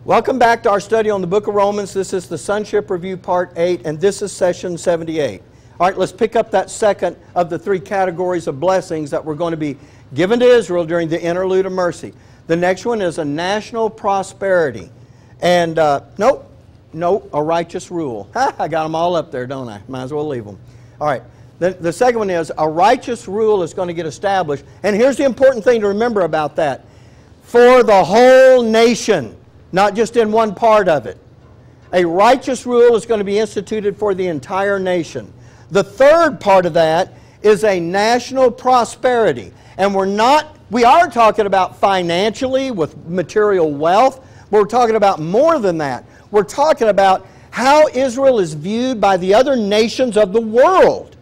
Welcome back to our study on the book of Romans. This is the Sonship Review Part 8, and this is session 78. All right, let's pick up that second of the three categories of blessings that were going to be given to Israel during the interlude of mercy. The next one is a national prosperity. And, nope, a righteous rule. I got them all up there, don't I? Might as well leave them. All right, the second one is a righteous rule is going to get established. And here's the important thing to remember about that. For the whole nation. Not just in one part of it. A righteous rule is going to be instituted for the entire nation. The third part of that is a national prosperity. And we are talking about financially with material wealth. We're talking about more than that. We're talking about how Israel is viewed by the other nations of the world.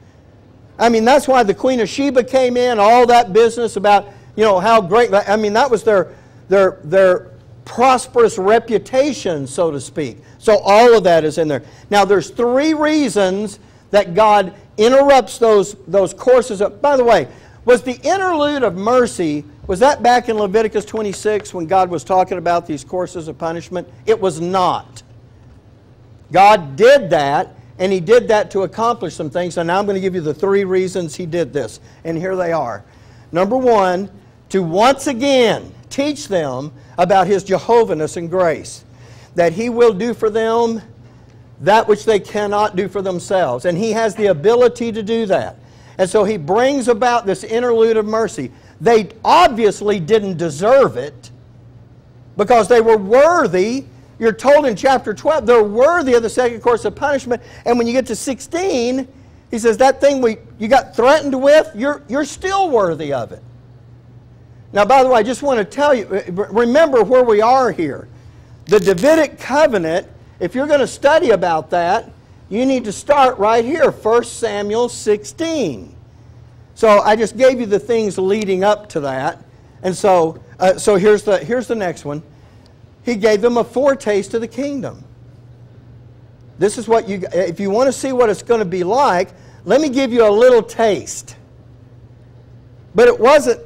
I mean, that's why the Queen of Sheba came in, all that business about, you know, how great, I mean, that was their prosperous reputation, so to speak. So all of that is in there. Now there's three reasons that God interrupts those courses. By the way, was the interlude of mercy, was that back in Leviticus 26 when God was talking about these courses of punishment? It was not. God did that, and He did that to accomplish some things. And now I'm going to give you the three reasons He did this. And here they are. Number one, to once again teach them about His Jehovahness and grace, that He will do for them that which they cannot do for themselves. And He has the ability to do that. And so He brings about this interlude of mercy. They obviously didn't deserve it because they were worthy. You're told in chapter 12 they're worthy of the second course of punishment. And when you get to 16, He says that thing you got threatened with, you're still worthy of it. Now, by the way, I just want to tell you, remember where we are here. The Davidic covenant, if you're going to study about that, you need to start right here, 1 Samuel 16. So I just gave you the things leading up to that. And so here's the next one. He gave them a foretaste of the kingdom. This is what if you want to see what it's going to be like, let me give you a little taste. But it wasn't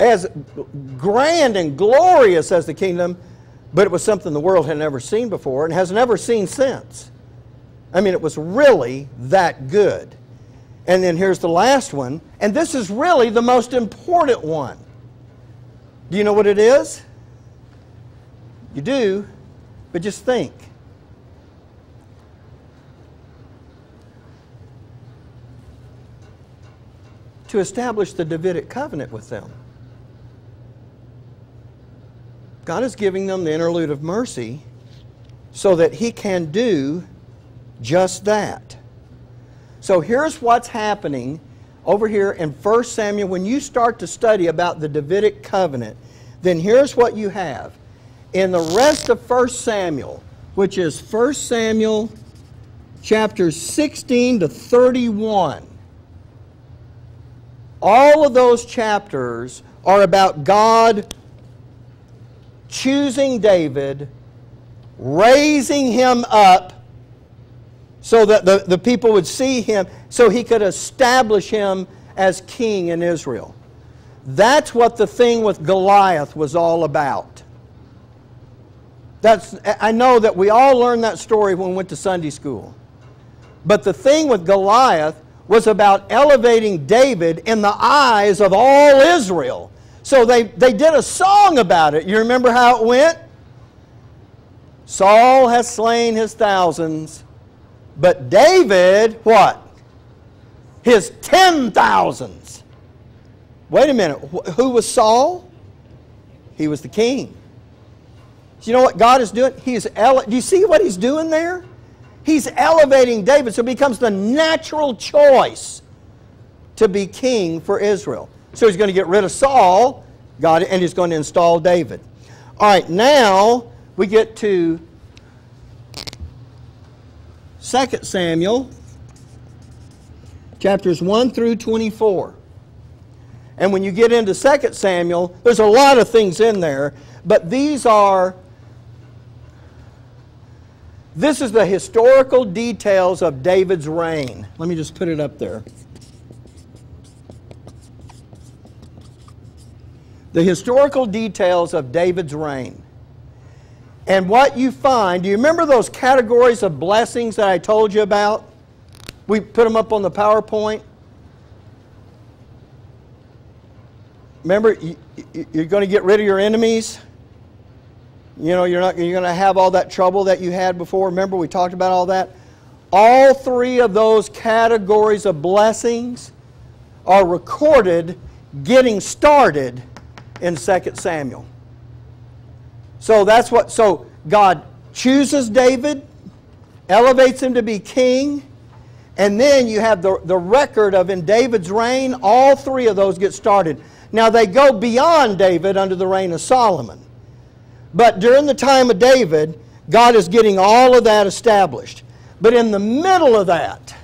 as grand and glorious as the kingdom, but it was something the world had never seen before and has never seen since. I mean, it was really that good. And then here's the last one, and this is really the most important one. Do you know what it is? You do, but just think. To establish the Davidic covenant with them. God is giving them the interlude of mercy so that He can do just that. So here's what's happening over here in 1 Samuel. When you start to study about the Davidic covenant, then here's what you have. In the rest of 1 Samuel, which is 1 Samuel chapters 16 to 31, all of those chapters are about God choosing David, raising him up so that the people would see him, so he could establish him as king in Israel. That's what the thing with Goliath was all about. I know that we all learned that story when we went to Sunday school. But the thing with Goliath was about elevating David in the eyes of all Israel. So they did a song about it. You remember how it went? Saul has slain his thousands, but David, what? His 10,000s. Wait a minute. Who was Saul? He was the king. Do you know what God is doing? Do you see what He's doing there? He's elevating David so he becomes the natural choice to be king for Israel. So He's going to get rid of Saul, and He's going to install David. All right, now we get to 2 Samuel, chapters 1 through 24. And when you get into 2 Samuel, there's a lot of things in there, but this is the historical details of David's reign. Let me just put it up there. The historical details of David's reign. And what you find, do you remember those categories of blessings that I told you about? We put them up on the PowerPoint. Remember, you're going to get rid of your enemies. You know, you're going to have all that trouble that you had before. Remember, we talked about all that. All three of those categories of blessings are recorded getting started in 2 Samuel. So that's what, so God chooses David, elevates him to be king, and then you have the record of in David's reign, all three of those get started. Now they go beyond David under the reign of Solomon. But during the time of David, God is getting all of that established. But in the middle of that,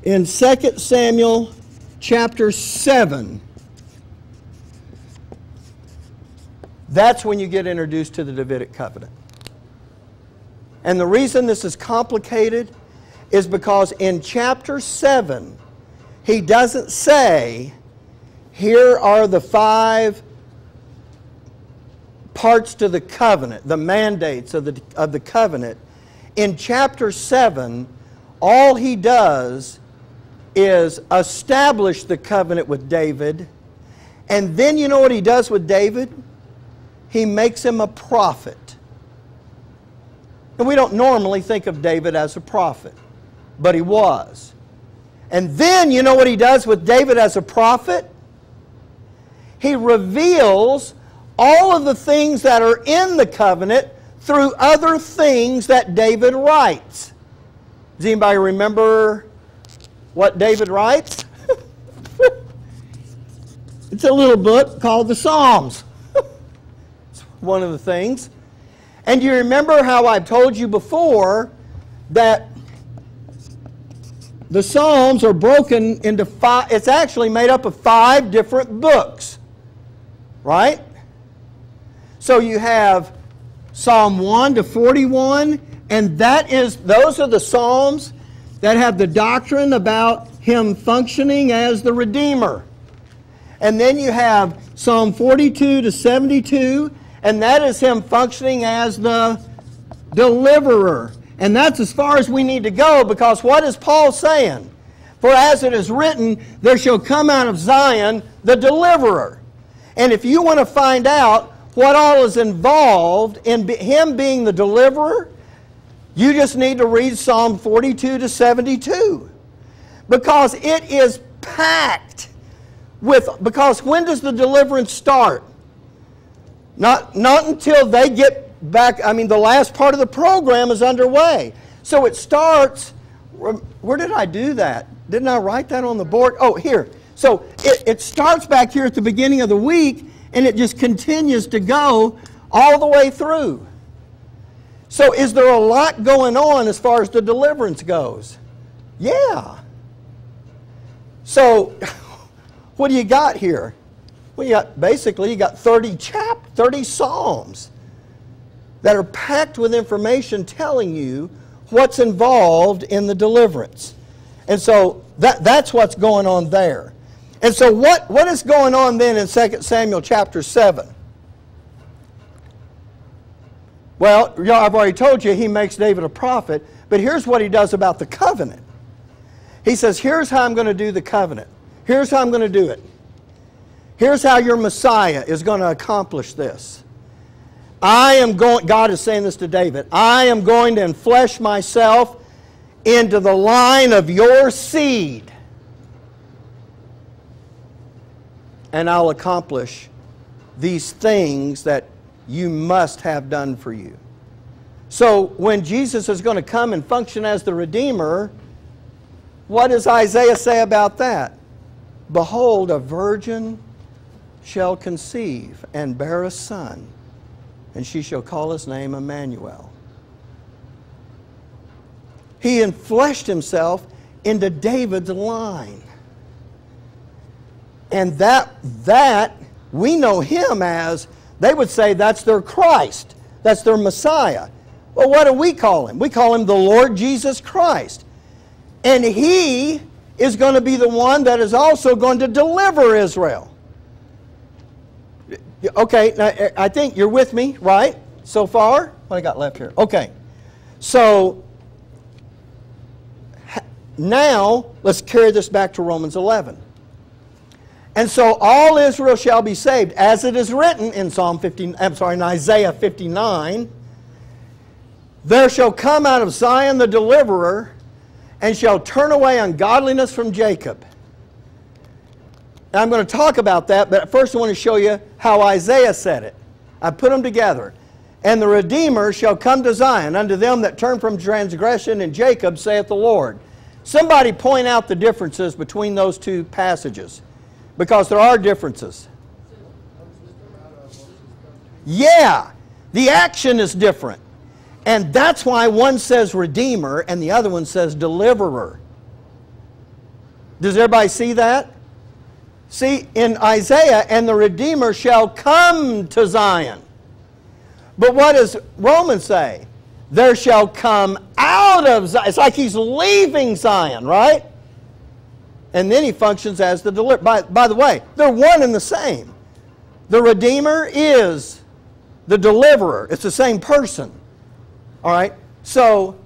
in 2 Samuel chapter 7, that's when you get introduced to the Davidic covenant. And the reason this is complicated is because in chapter 7, he doesn't say, here are the 5 parts to the covenant, the mandates of the covenant. In chapter 7, all he does is establish the covenant with David. And then you know what he does with David? He makes him a prophet. And we don't normally think of David as a prophet, but he was. And then you know what he does with David as a prophet? He reveals all of the things that are in the covenant through other things that David writes. Does anybody remember what David writes? It's a little book called the Psalms. It's one of the things. And you remember how I've told you before that the Psalms are broken into 5, it's actually made up of 5 different books. Right? So you have Psalm 1 to 41, and those are the Psalms that have the doctrine about Him functioning as the Redeemer. And then you have Psalm 42 to 72, and that is Him functioning as the Deliverer. And that's as far as we need to go, because what is Paul saying? For as it is written, there shall come out of Zion the Deliverer. And if you want to find out what all is involved in Him being the Deliverer, you just need to read Psalm 42 to 72. Because it is packed with, because when does the deliverance start? Not until they get back, I mean the last part of the program is underway. So it starts, where did I do that? Didn't I write that on the board? Oh, here. So it starts back here at the beginning of the week, and it just continues to go all the way through. So is there a lot going on as far as the deliverance goes? Yeah. So what do you got here? Well, you got 30 Psalms that are packed with information telling you what's involved in the deliverance. And so that's what's going on there. And so what is going on then in 2 Samuel chapter 7? Well, I've already told you he makes David a prophet, but here's what he does about the covenant. He says, here's how I'm going to do the covenant. Here's how I'm going to do it. Here's how your Messiah is going to accomplish this. God is saying this to David, I am going to enflesh myself into the line of your seed, and I'll accomplish these things that you must have done for you. So when Jesus is going to come and function as the Redeemer, what does Isaiah say about that? Behold, a virgin shall conceive and bear a son, and she shall call his name Emmanuel. He enfleshed himself into David's line. And that we know him as, they would say that's their Christ. That's their Messiah. Well, what do we call him? We call him the Lord Jesus Christ. And he is going to be the one that is also going to deliver Israel. Okay, now, I think you're with me, right? So far? What I got left here? Okay. So, now, let's carry this back to Romans 11. And so all Israel shall be saved, as it is written in in Isaiah 59. There shall come out of Zion the deliverer, and shall turn away ungodliness from Jacob. Now I'm going to talk about that, but first I want to show you how Isaiah said it. I put them together. And the Redeemer shall come to Zion, unto them that turn from transgression in Jacob, saith the Lord. Somebody point out the differences between those two passages, because there are differences. Yeah, the action is different. And that's why one says Redeemer and the other one says Deliverer. Does everybody see that? See, in Isaiah, and the Redeemer shall come to Zion. But what does Romans say? There shall come out of Zion. It's like he's leaving Zion, right? And then he functions as the deliverer. By the way, they're one and the same. The Redeemer is the deliverer. It's the same person. All right? So,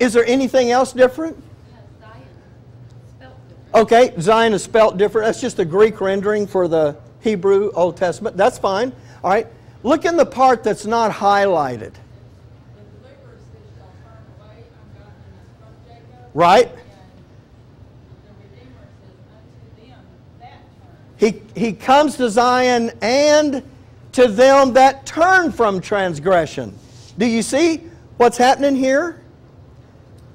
is there anything else different? Yeah, Zion is spelled different. Okay, Zion is spelt different. That's just a Greek rendering for the Hebrew Old Testament. That's fine. All right? Look in the part that's not highlighted. Right? He comes to Zion and to them that turn from transgression. Do you see what's happening here?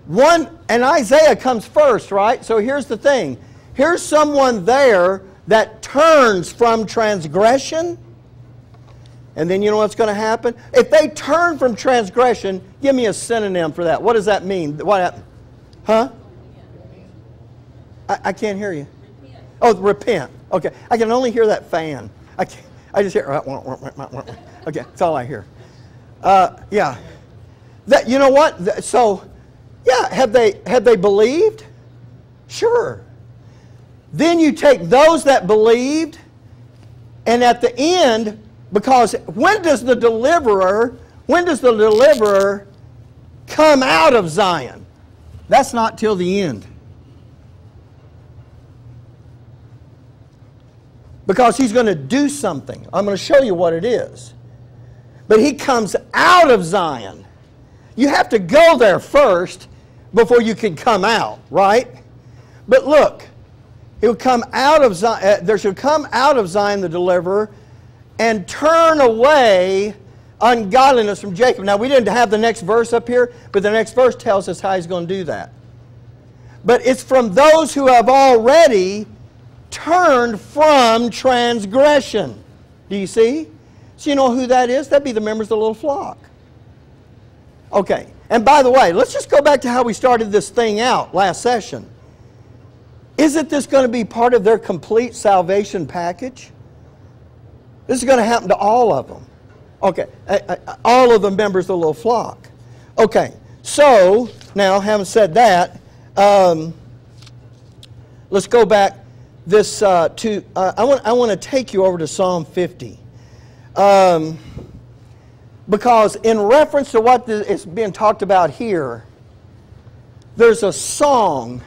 One, and Isaiah comes first, right? So here's the thing. Here's someone there that turns from transgression. And then you know what's going to happen? If they turn from transgression, give me a synonym for that. What does that mean? What happened? Huh? I can't hear you. Repent. Oh, repent. Okay. I can only hear that fan. I just hear, okay, that's all I hear. Yeah. That, you know what? So, yeah, have they believed? Sure. Then you take those that believed, and at the end, because when does the deliverer come out of Zion? That's not till the end. Because he's going to do something. I'm going to show you what it is. But he comes out of Zion. You have to go there first before you can come out, right? But look, he'll come out of Zion. There shall come out of Zion the deliverer, and turn away ungodliness from Jacob. Now, we didn't have the next verse up here, but the next verse tells us how he's going to do that. But it's from those who have already turned from transgression. Do you see? So you know who that is? That'd be the members of the little flock. Okay. And by the way, let's just go back to how we started this thing out last session. Isn't this going to be part of their complete salvation package? This is going to happen to all of them. Okay. All of the members of the little flock. Okay. So, now, having said that, let's go back this I want to take you over to Psalm 50. Because in reference to what is being talked about here, there's a song.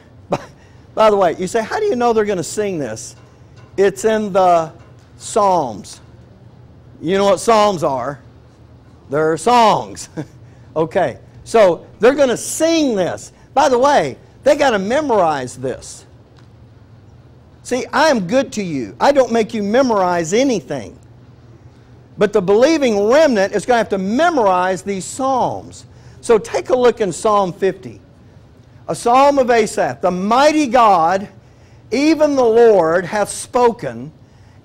By the way, you say, how do you know they're going to sing this? It's in the Psalms. You know what Psalms are? They're songs. Okay, so they're going to sing this. By the way, they got to memorize this. See, I am good to you. I don't make you memorize anything. But the believing remnant is going to have to memorize these psalms. So take a look in Psalm 50. A psalm of Asaph. The mighty God, even the Lord, hath spoken,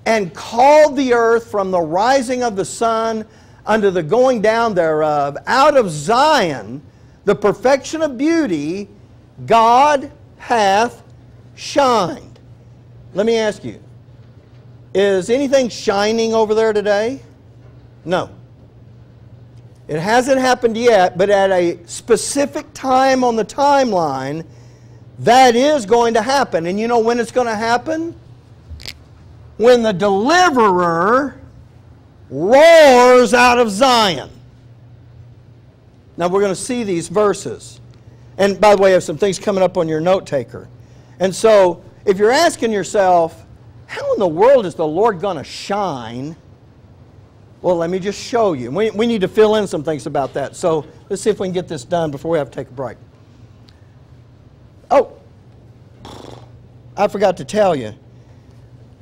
and called the earth from the rising of the sun unto the going down thereof. Out of Zion, the perfection of beauty, God hath shined. Let me ask you, is anything shining over there today? No. It hasn't happened yet, but at a specific time on the timeline, that is going to happen. And you know when it's going to happen? When the deliverer roars out of Zion. Now we're going to see these verses. And by the way, I have some things coming up on your note taker. And so, if you're asking yourself, how in the world is the Lord going to shine? Well, let me just show you. We need to fill in some things about that. So, let's see if we can get this done before we have to take a break. Oh, I forgot to tell you.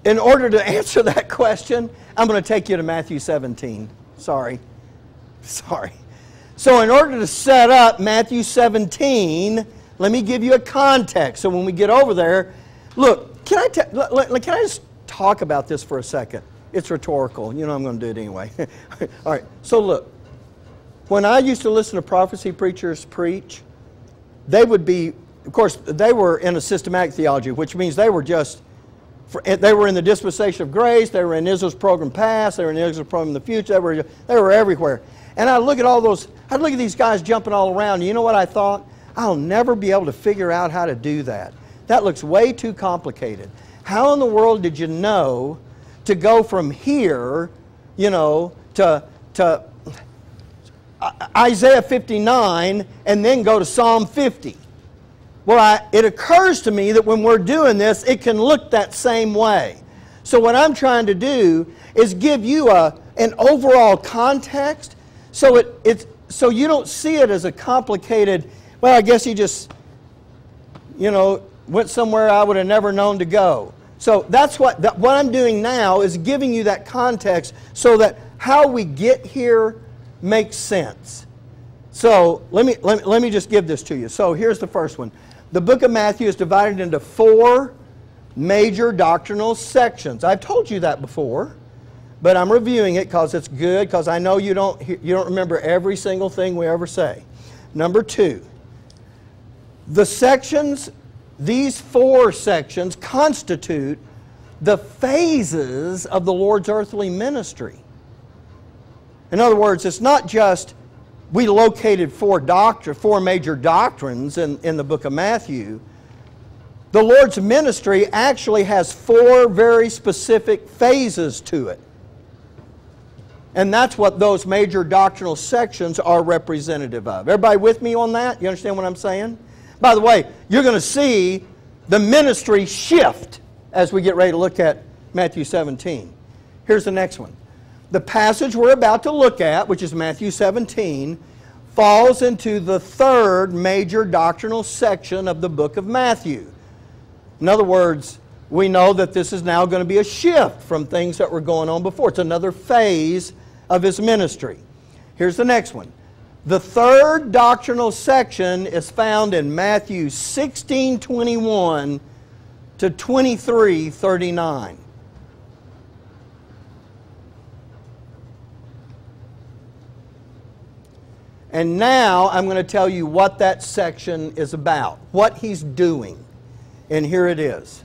In order to answer that question, I'm going to take you to Matthew 17. Sorry. So in order to set up Matthew 17, let me give you a context. So when we get over there, look, can I just talk about this for a second? It's rhetorical. You know I'm going to do it anyway. All right. So look, when I used to listen to prophecy preachers preach, they would be, of course, they were in a systematic theology, which means they were in the dispensation of grace, they were in Israel's program past, they were in Israel's program in the future, they were everywhere. And I'd look at these guys jumping all around, and you know what I thought? I'll never be able to figure out how to do that. That looks way too complicated. How in the world did you know to go from here, to Isaiah 59 and then go to Psalm 50? Well, it occurs to me that when we're doing this, it can look that same way. So what I'm trying to do is give you an overall context so you don't see it as a complicated, well, I guess he just, went somewhere I would have never known to go. So that's what I'm doing now is giving you that context so that how we get here makes sense. So let me just give this to you. So here's the first one. The book of Matthew is divided into 4 major doctrinal sections. I've told you that before, but I'm reviewing it because it's good, because I know you don't remember every single thing we ever say. Number 2, these 4 sections constitute the phases of the Lord's earthly ministry. In other words, it's not just we located 4 major doctrines in the book of Matthew. The Lord's ministry actually has 4 very specific phases to it. And that's what those major doctrinal sections are representative of. Everybody with me on that? You understand what I'm saying? By the way, you're going to see the ministry shift as we get ready to look at Matthew 17. Here's the next one. The passage we're about to look at, which is Matthew 17, falls into the 3rd major doctrinal section of the book of Matthew. In other words, we know that this is now going to be a shift from things that were going on before. It's another phase of His ministry. Here's the next one. The 3rd doctrinal section is found in Matthew 16:21 to 23:39. And now I'm going to tell you what that section is about, what He's doing. And here it is.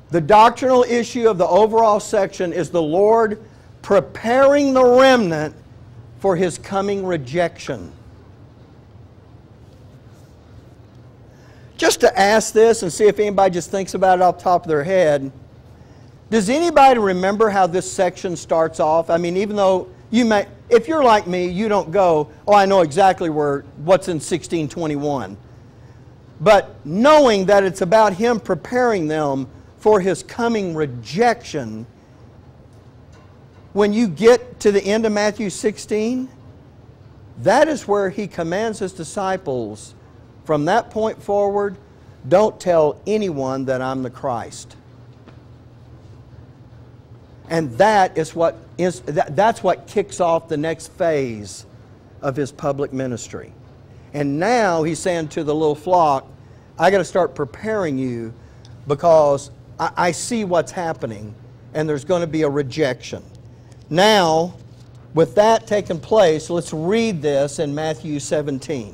The doctrinal issue of the overall section is the Lord preparing the remnant for His coming rejection. Just to ask this and see if anybody just thinks about it off the top of their head, does anybody remember how this section starts off? I mean, even though you may, if you're like me, you don't go, oh, I know exactly what's in 16:21. But knowing that it's about Him preparing them for His coming rejection, when you get to the end of Matthew 16, that is where He commands His disciples, from that point forward, don't tell anyone that I'm the Christ. And that's what kicks off the next phase of His public ministry. And now He's saying to the little flock, I got to start preparing you because I see what's happening and there's going to be a rejection. Now, with that taking place, let's read this in Matthew 17.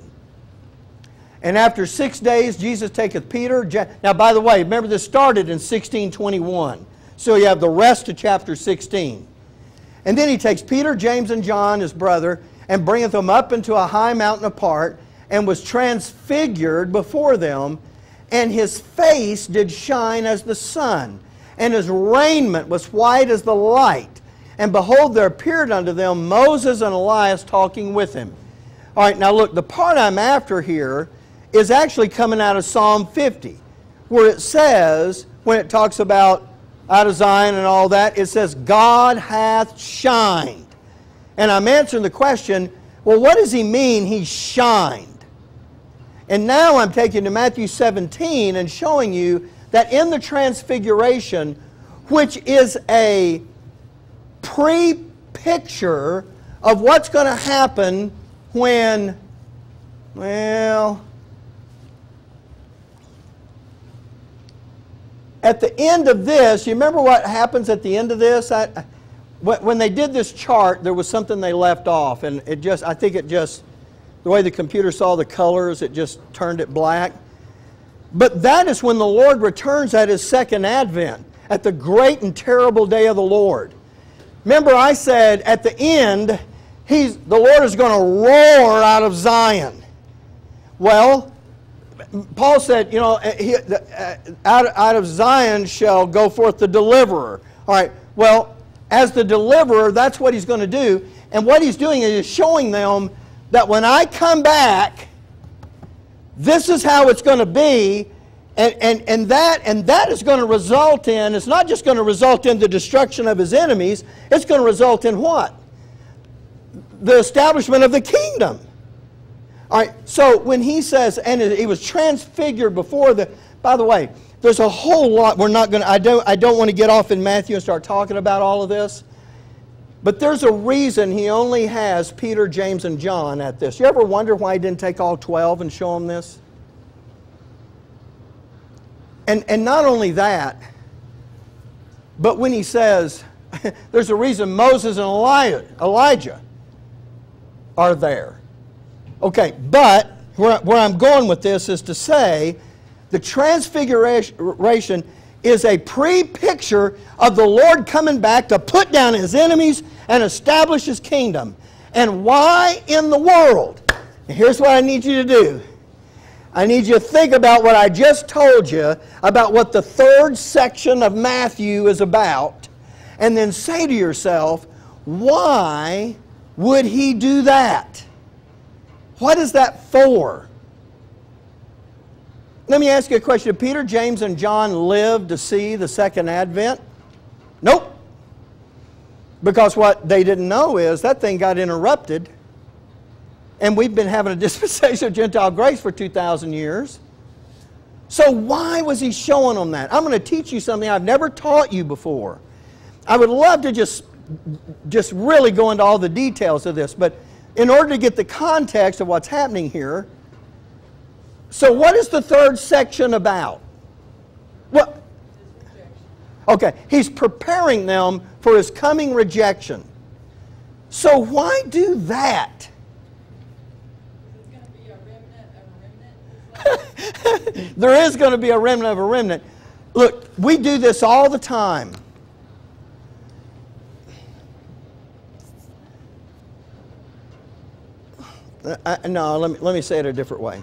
And after 6 days, Jesus taketh Peter. Now, by the way, remember this started in 16:21. So you have the rest of chapter 16. And then He takes Peter, James, and John, His brother, and bringeth them up into a high mountain apart, and was transfigured before them, and His face did shine as the sun, and His raiment was white as the light. And behold, there appeared unto them Moses and Elias talking with him. All right, now look, the part I'm after here is actually coming out of Psalm 50, where it says, when it talks about out of Zion and all that, it says, God hath shined. And I'm answering the question, well, what does he mean he shined? And now I'm taking to Matthew 17 and showing you that in the Transfiguration, which is a pre-picture of what's going to happen when, well, at the end of this, you remember what happens at the end of this? When they did this chart, there was something they left off, and I think the way the computer saw the colors, it just turned it black. But that is when the Lord returns at His second advent, at the great and terrible day of the Lord. Remember I said at the end, the Lord is going to roar out of Zion. Well, Paul said, you know, out of Zion shall go forth the deliverer. All right, well, as the deliverer, that's what He's going to do. And what He's doing is showing them that when I come back, this is how it's going to be. And that is going to result in, it's not just going to result in the destruction of His enemies, it's going to result in what? The establishment of the kingdom. All right, so when he says, and He was transfigured before by the way, there's a whole lot we're not going to, I don't want to get off in Matthew and start talking about all of this, but there's a reason He only has Peter, James, and John at this. You ever wonder why He didn't take all 12 and show them this? And not only that, but when He says, there's a reason Moses and Elijah are there. Okay, but where I'm going with this is to say the Transfiguration is a pre-picture of the Lord coming back to put down His enemies and establish His kingdom. And why in the world? And here's what I need you to do. I need you to think about what I just told you about what the third section of Matthew is about, and then say to yourself, why would He do that? What is that for? Let me ask you a question. Did Peter, James, and John live to see the second advent? Nope. Because what they didn't know is that thing got interrupted. And we've been having a dispensation of Gentile grace for 2,000 years. So why was He showing them that? I'm going to teach you something I've never taught you before. I would love to just really go into all the details of this. But in order to get the context of what's happening here, so what is the third section about? What? Okay, He's preparing them for His coming rejection. So why do that? There is going to be a remnant of a remnant. Look, we do this all the time. No, let me say it a different way.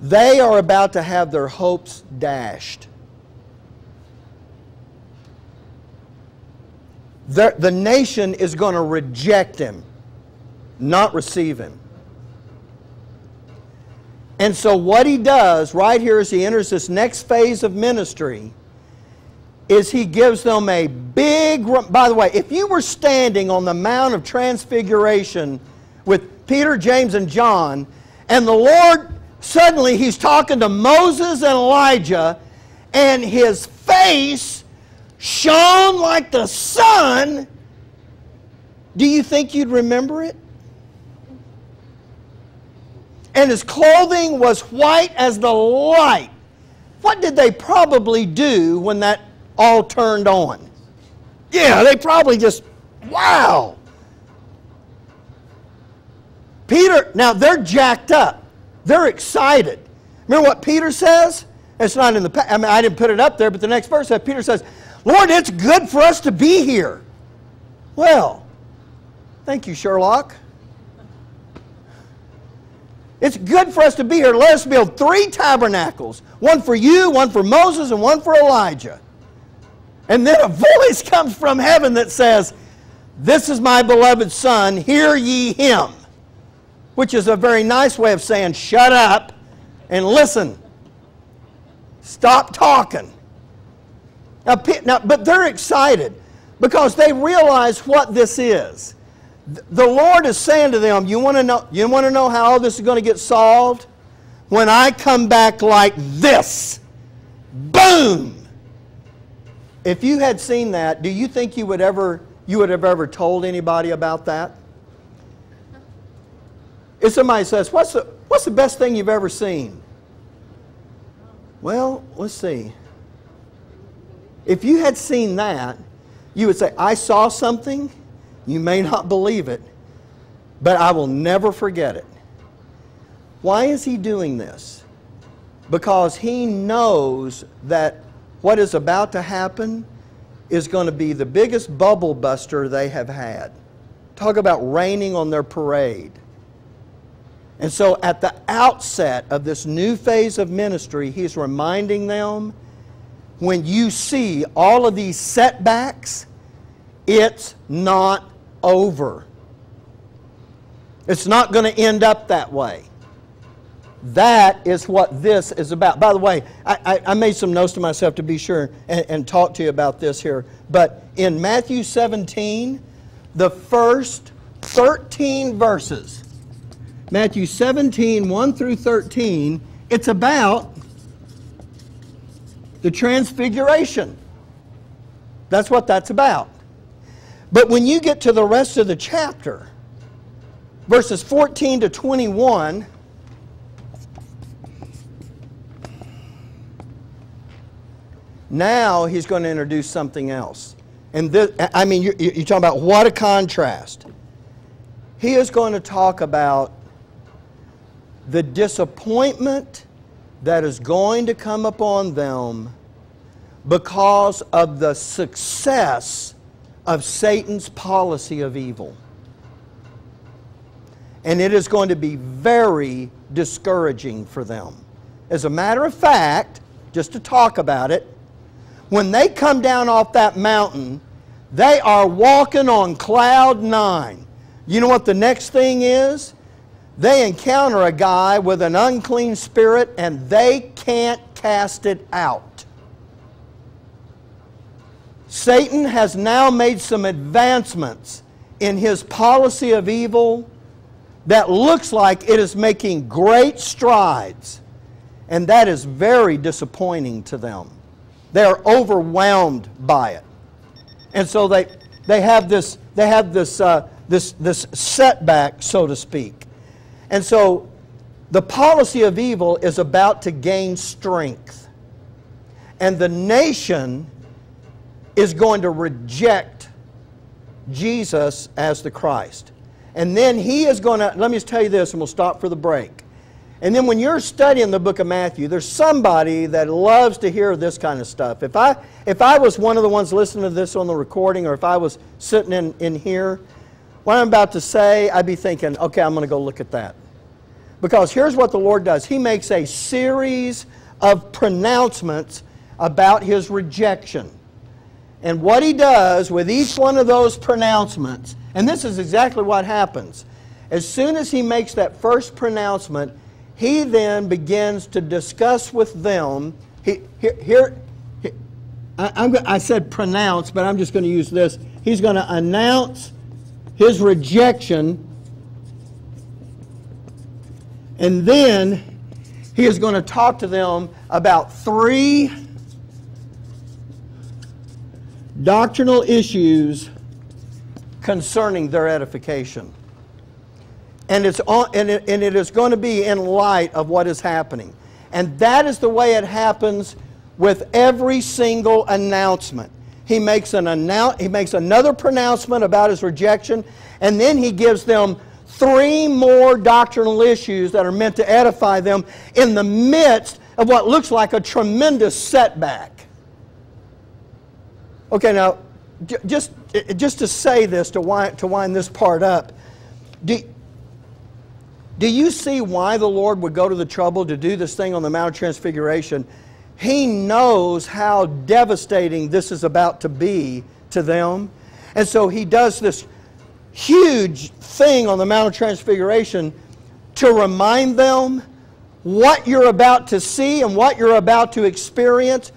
They are about to have their hopes dashed. The nation is going to reject Him, not receive Him. And so what He does right here as He enters this next phase of ministry is He gives them a big... By the way, if you were standing on the Mount of Transfiguration with Peter, James, and John, and the Lord, suddenly He's talking to Moses and Elijah, and His face shone like the sun, do you think you'd remember it? And His clothing was white as the light. What did they probably do when that all turned on? Yeah, they probably just, wow. Peter, now they're jacked up. They're excited. Remember what Peter says? It's not in the, I mean, I didn't put it up there, but the next verse, Peter says, Lord, it's good for us to be here. Well, thank you, Sherlock. It's good for us to be here. Let us build 3 tabernacles. One for you, one for Moses, and one for Elijah. And then a voice comes from heaven that says, "This is my beloved Son, hear ye him." Which is a very nice way of saying, shut up and listen. Stop talking. Now, but they're excited because they realize what this is. The Lord is saying to them, you want to know how all this is going to get solved? When I come back like this. Boom! If you had seen that, do you think you would have ever told anybody about that? If somebody says, what's the best thing you've ever seen? Well, let's see. If you had seen that, you would say, I saw something. You may not believe it, but I will never forget it. Why is he doing this? Because he knows that what is about to happen is going to be the biggest bubble buster they have had. Talk about raining on their parade. And so at the outset of this new phase of ministry, he's reminding them, when you see all of these setbacks, it's not over. It's not going to end up that way. That is what this is about. By the way, I made some notes to myself to be sure and talk to you about this here. But in Matthew 17, the first 13 verses, Matthew 17, 1 through 13, it's about the transfiguration. That's what that's about. But when you get to the rest of the chapter, verses 14 to 21, now he's going to introduce something else. And this, I mean, you're talking about what a contrast. He is going to talk about the disappointment that is going to come upon them because of the success of Satan's policy of evil. And it is going to be very discouraging for them. As a matter of fact, just to talk about it, when they come down off that mountain, they are walking on cloud 9. You know what the next thing is? They encounter a guy with an unclean spirit and they can't cast it out. Satan has now made some advancements in his policy of evil that looks like it is making great strides. And that is very disappointing to them. They are overwhelmed by it. And so they have this setback, so to speak. And so the policy of evil is about to gain strength. And the nation is going to reject Jesus as the Christ. And then he is going to, let me just tell you this and we'll stop for the break. And then when you're studying the book of Matthew, there's somebody that loves to hear this kind of stuff. If I was one of the ones listening to this on the recording, or if I was sitting in here, what I'm about to say, I'd be thinking, okay, I'm going to go look at that. Because here's what the Lord does. He makes a series of pronouncements about his rejection. And what he does with each one of those pronouncements, and this is exactly what happens. As soon as he makes that first pronouncement, he then begins to discuss with them. I said pronounce, but I'm just going to use this. He's going to announce his rejection, and then he is going to talk to them about 3 doctrinal issues concerning their edification. And it is going to be in light of what is happening. And that is the way it happens with every single announcement. He makes another pronouncement about his rejection, and then he gives them 3 more doctrinal issues that are meant to edify them in the midst of what looks like a tremendous setback. Okay, now, just to say this, to wind this part up, do you see why the Lord would go to the trouble to do this thing on the Mount of Transfiguration? He knows how devastating this is about to be to them. And so He does this huge thing on the Mount of Transfiguration to remind them what you're about to see and what you're about to experience.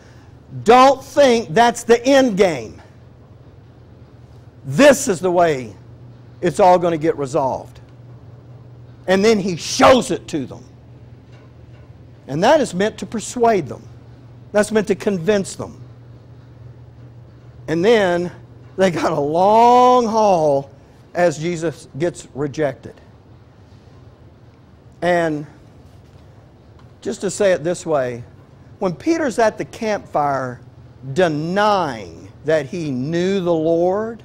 Don't think that's the end game. This is the way it's all going to get resolved. And then He shows it to them. And that is meant to persuade them. That's meant to convince them. And then they got a long haul as Jesus gets rejected. And just to say it this way, when Peter's at the campfire denying that he knew the Lord,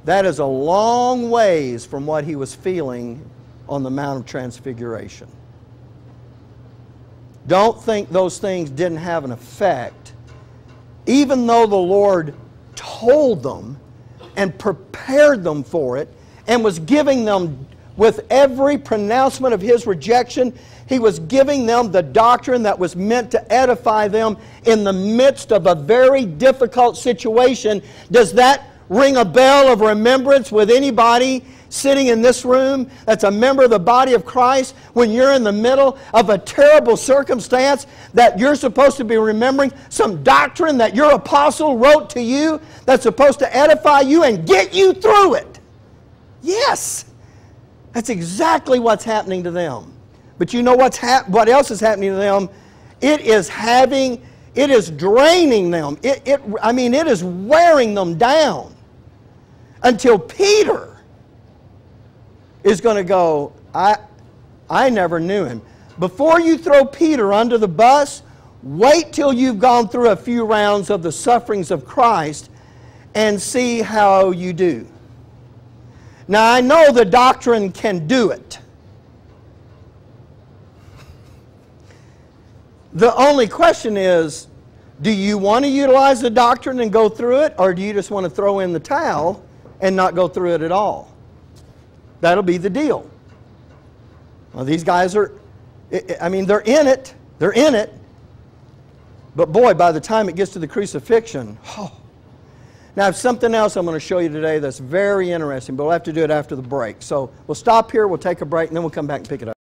that is a long ways from what he was feeling on the Mount of Transfiguration. Don't think those things didn't have an effect. Even though the Lord told them and prepared them for it and was giving them, with every pronouncement of His rejection, He was giving them the doctrine that was meant to edify them in the midst of a very difficult situation. Does that ring a bell of remembrance with anybody sitting in this room that's a member of the body of Christ, when you're in the middle of a terrible circumstance that you're supposed to be remembering some doctrine that your apostle wrote to you that's supposed to edify you and get you through it? Yes, that's exactly what's happening to them. But you know what else is happening to them? It is draining them. It is wearing them down until Peter is going to go, I never knew Him. Before you throw Peter under the bus, wait till you've gone through a few rounds of the sufferings of Christ and see how you do. Now, I know the doctrine can do it. The only question is, do you want to utilize the doctrine and go through it, or do you just want to throw in the towel and not go through it at all? That'll be the deal. Well, these guys are, they're in it. They're in it. But boy, by the time it gets to the crucifixion, oh. Now, I have something else I'm going to show you today that's very interesting, but we'll have to do it after the break. So we'll stop here, we'll take a break, and then we'll come back and pick it up.